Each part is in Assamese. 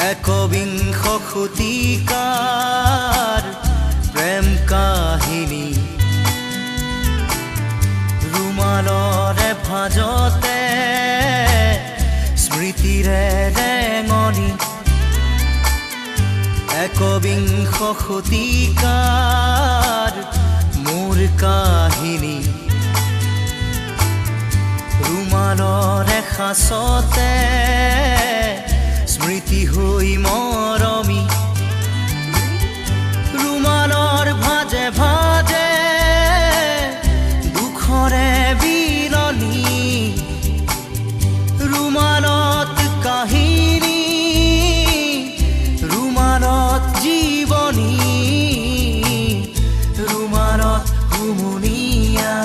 একবিংশ শতিকাৰ প্ৰেম কাহিনী ৰুমালৰে ভাজতে স্মৃতিৰে ৰেঙনি একবিংশ শতিকাৰ মোৰ কাহিনী ৰুমালৰে সাঁচতে স্মৃতি হৈ মৰমি ৰুমালৰ ভাজে ভাজে দুখৰে বিলনি ৰুমালত কাহিনী ৰুমালত জীৱনী ৰুমালত হুমুনিয়া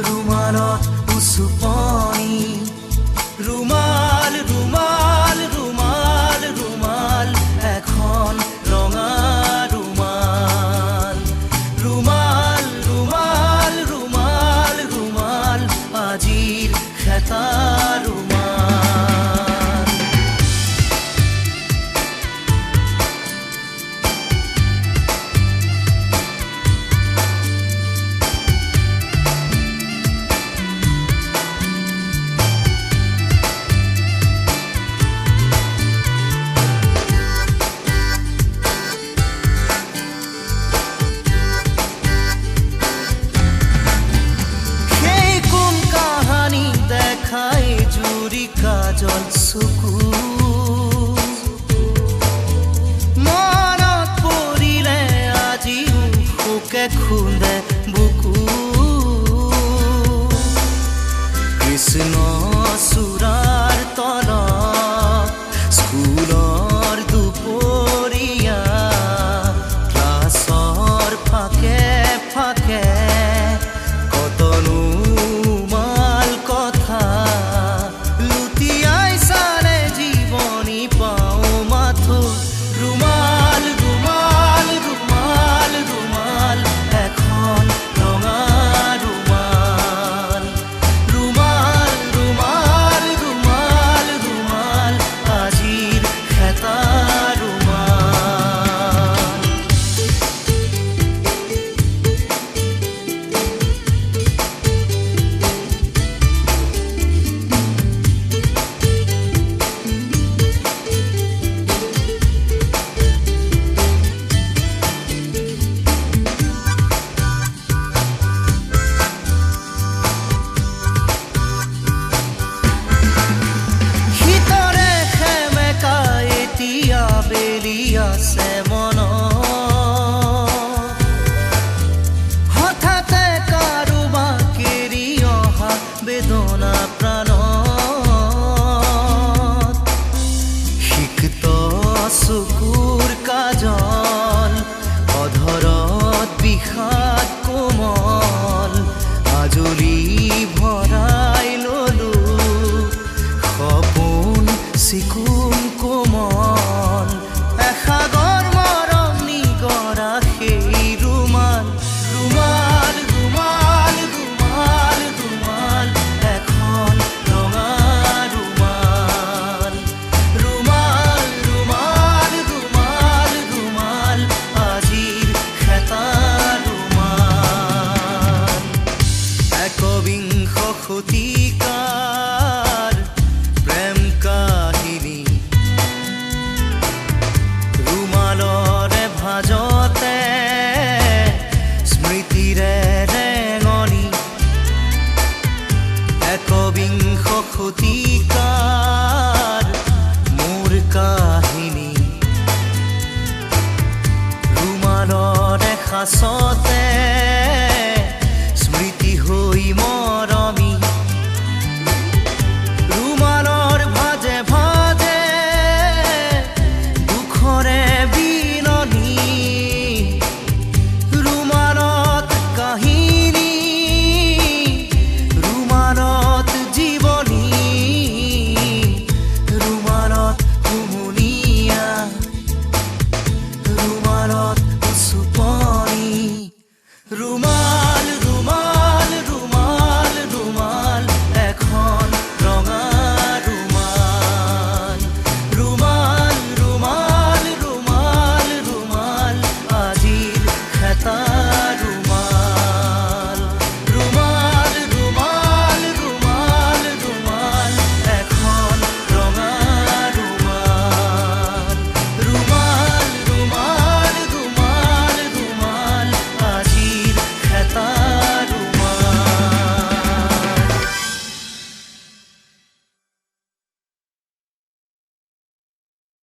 ৰুমালত উচুপনি ৰুমাল ৰুমাল ৰুমাল ৰুমাল এখন ৰঙা ৰুমাল ৰুমাল ৰুমাল ৰুমাল ৰুমাল আজিৰ খেতা ৰুমাল কাজল চকু মনত পৰিলে আজিও শোকে খুন্দে বুকু কৃষ্ণ চূড়াৰ তলত স্কুলৰ দুপৰীয়া ক্লাছৰ ফাকে ফাকে কতনো মাল কথা ৰুমাল ৰুমাল ৰুমাল ৰুমাল এখন ৰঙা ৰুমাল ৰুমাল ৰুমাল ৰুমাল ৰুমাল আজিৰ খেতা ৰুমাল আছে মনত হঠাতে কাৰোবাক এৰি অহা বেদনা প্ৰাণত সিক্ত চকুৰ কাজল অধৰত বিষাদ কোমল আজলি ভৰাই ললো সপোন চিকুণ কোমল সাগৰ মৰম নিগৰা সেই ৰুমাল ৰুমাল ৰুমাল ৰুমাল ৰুমাল এখন ৰঙা ৰুমাল ৰুমাল ৰুমাল ৰুমাল ৰুমাল আজিৰ খেতা ৰুমাল একবিংশ শতিকাৰ প্ৰেম কাহিনী ৰুমালৰে ভাজতে স্মৃতিৰে ৰেঙনি একবিংশ শতিকাৰ মোৰ কাহিনী ৰুমালৰে সাঁচতে